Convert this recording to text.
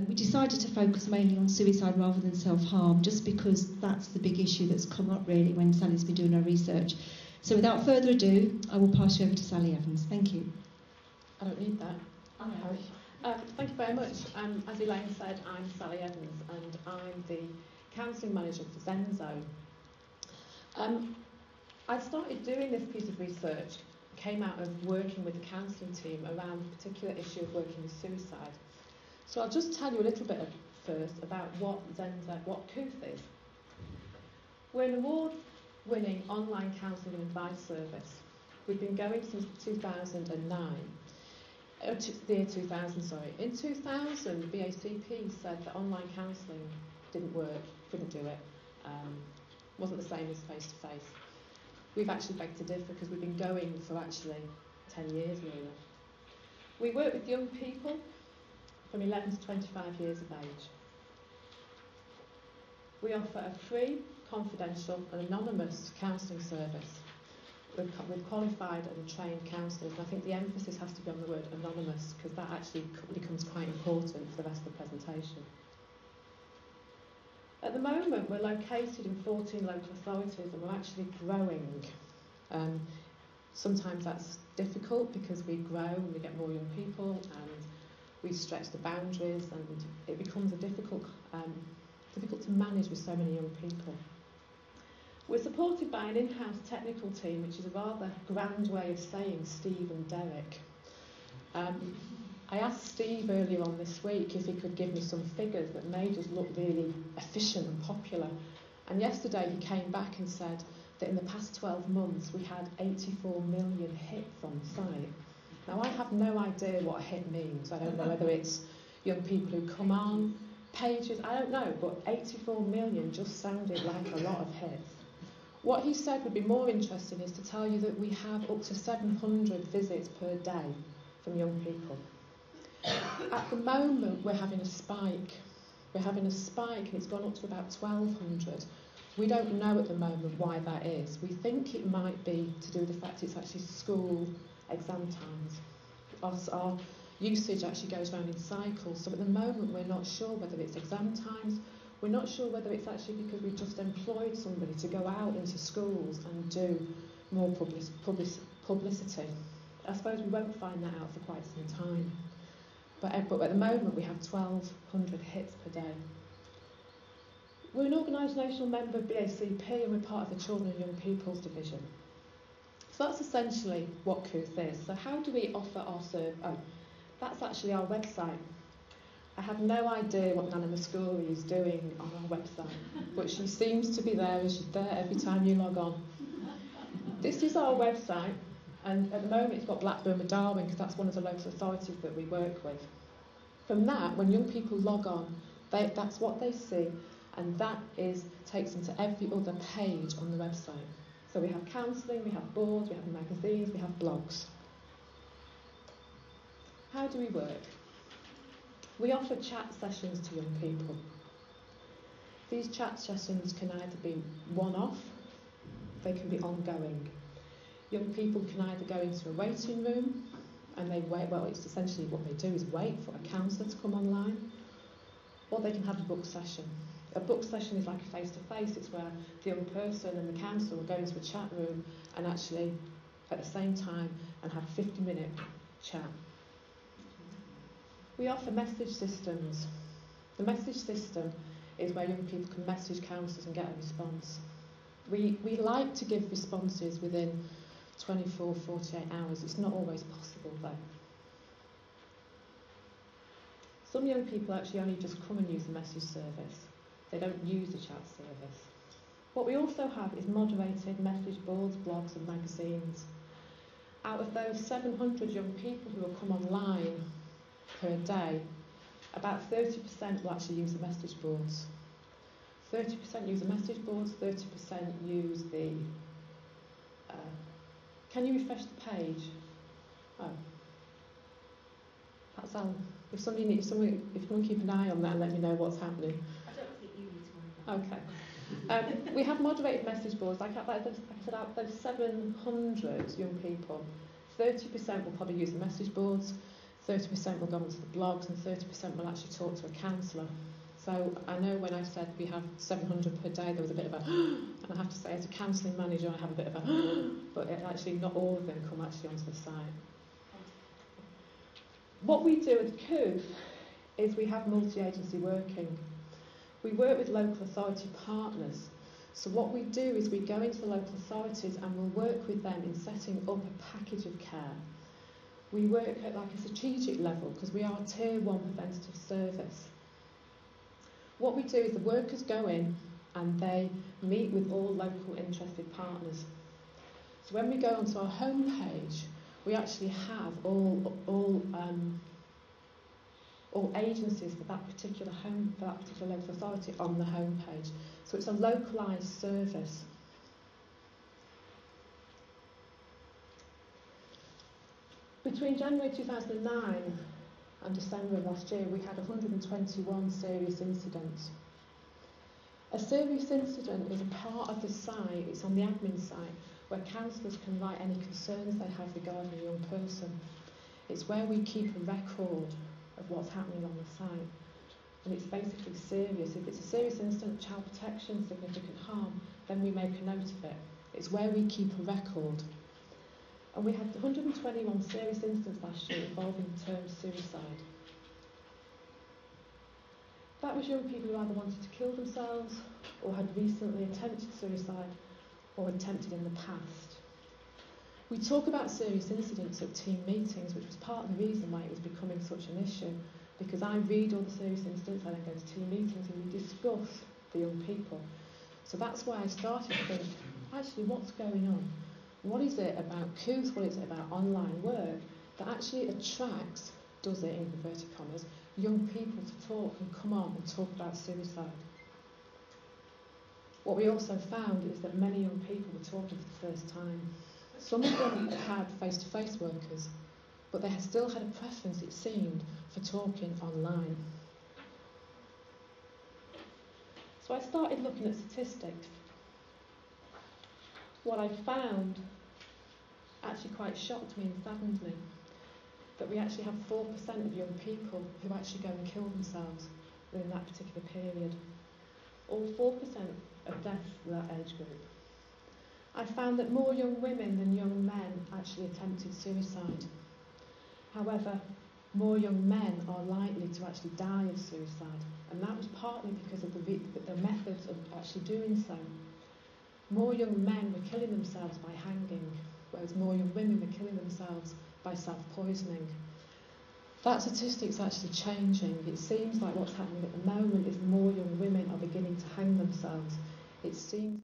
we decided to focus mainly on suicide rather than self-harm, just because that's the big issue that's come up really when Sally's been doing her research. So without further ado, I will pass you over to Sally Evans. Thank you. I don't need that. Thank you very much. As Elaine said, I'm Sally Evans and I'm the Counselling Manager for Zenzo. I started doing this piece of research, came out of working with the counselling team around the particular issue of working with suicide. So I'll just tell you a little bit first about what Kooth is. We're an award-winning online counselling and advice service. We've been going since 2009. The year 2000, sorry. In 2000, the BACP said that online counselling didn't work, couldn't do it, wasn't the same as face-to-face. We've actually begged to differ because we've been going for actually 10 years really. We work with young people from 11 to 25 years of age. We offer a free, confidential and anonymous counselling service with qualified and trained counsellors. And I think the emphasis has to be on the word anonymous because that actually becomes quite important for the rest of the presentation. At the moment, we're located in 14 local authorities and we're actually growing. Sometimes that's difficult because we grow and we get more young people and we stretch the boundaries and it becomes difficult to manage with so many young people. We're supported by an in-house technical team, which is a rather grand way of saying Steve and Derek. I asked Steve earlier on this week if he could give me some figures that made us look really efficient and popular. And yesterday he came back and said that in the past 12 months we had 84 million hits on the site. Now I have no idea what a hit means. I don't know whether it's young people who come on, pages, I don't know, but 84 million just sounded like a lot of hits. What he said would be more interesting is to tell you that we have up to 700 visits per day from young people. At the moment, we're having a spike. We're having a spike and it's gone up to about 1,200. We don't know at the moment why that is. We think it might be to do with the fact it's actually school exam times. Our usage actually goes around in cycles. So at the moment, we're not sure whether it's exam times. We're not sure whether it's actually because we've just employed somebody to go out into schools and do more publicity. I suppose we won't find that out for quite some time. But at the moment we have 1,200 hits per day. We're an organisational member of BACP and we're part of the Children and Young People's Division. So that's essentially what Kooth is. So how do we offer our service? Oh, that's actually our website. I have no idea what Nana Muscuri is doing on our website, but she seems to be there and she's there every time you log on. This is our website, and at the moment it's got Blackburn and Darwin because that's one of the local authorities that we work with. From that, when young people log on, that's what they see, and that takes them to every other page on the website. So we have counselling, we have boards, we have magazines, we have blogs. How do we work? We offer chat sessions to young people. These chat sessions can either be one-off, they can be ongoing. Young people can either go into a waiting room and they wait, well it's essentially what they do is wait for a counsellor to come online, or they can have a book session. A book session is like a face-to-face, it's where the young person and the counsellor will go into a chat room and actually at the same time and have a 50-minute chat. We offer message systems. The message system is where young people can message counsellors and get a response. We like to give responses within 24, 48 hours. It's not always possible though. Some young people actually only just come and use the message service. They don't use the chat service. What we also have is moderated message boards, blogs and magazines. Out of those 700 young people who will come online per day, about 30% will actually use the message boards. 30% use the message boards, 30% use the... can you refresh the page? Oh. That's if you want to keep an eye on that and let me know what's happening. I don't think you need to worry about Okay. We have moderated message boards. Like I said, out of those 700 young people, 30% will probably use the message boards, 30% will go onto the blogs, and 30% will actually talk to a counsellor. So I know when I said we have 700 per day, there was a bit of a, and I have to say as a counselling manager I have a bit of a, but actually not all of them come actually onto the site. What we do at Kooth is we have multi-agency working. We work with local authority partners. So what we do is we go into the local authorities and we'll work with them in setting up a package of care. We work at like a strategic level because we are a tier 1 preventative service. What we do is the workers go in and they meet with all local interested partners. So when we go onto our homepage, we actually have all agencies for that particular local authority on the homepage. So it's a localised service. Between January 2009 and December of last year, we had 121 serious incidents. A serious incident is a part of the site, it's on the admin site, where counsellors can write any concerns they have regarding a young person. It's where we keep a record of what's happening on the site. And it's basically serious. If it's a serious incident, child protection, significant harm, then we make a note of it. It's where we keep a record. And we had 121 serious incidents last year involving the term suicide. That was young people who either wanted to kill themselves or had recently attempted suicide or attempted in the past. We talk about serious incidents at team meetings, which was part of the reason why it was becoming such an issue, because I read all the serious incidents, I then go to team meetings and we discuss the young people. So that's why I started to think, actually, what's going on? What is it about Kooth, what is it about online work that actually attracts, does it in inverted commas, young people to talk and come on and talk about suicide? What we also found is that many young people were talking for the first time. Some of them had face-to-face workers, but they had still had a preference, it seemed, for talking online. So I started looking at statistics. What I found actually quite shocked me and saddened me, that we actually have 4% of young people who actually go and kill themselves within that particular period. All 4% of deaths in that age group. I found that more young women than young men actually attempted suicide. However, more young men are likely to actually die of suicide, and that was partly because of the methods of actually doing so. More young men were killing themselves by hanging, whereas more young women were killing themselves by self-poisoning. That statistic's actually changing. It seems like what's happening at the moment is more young women are beginning to hang themselves. It seems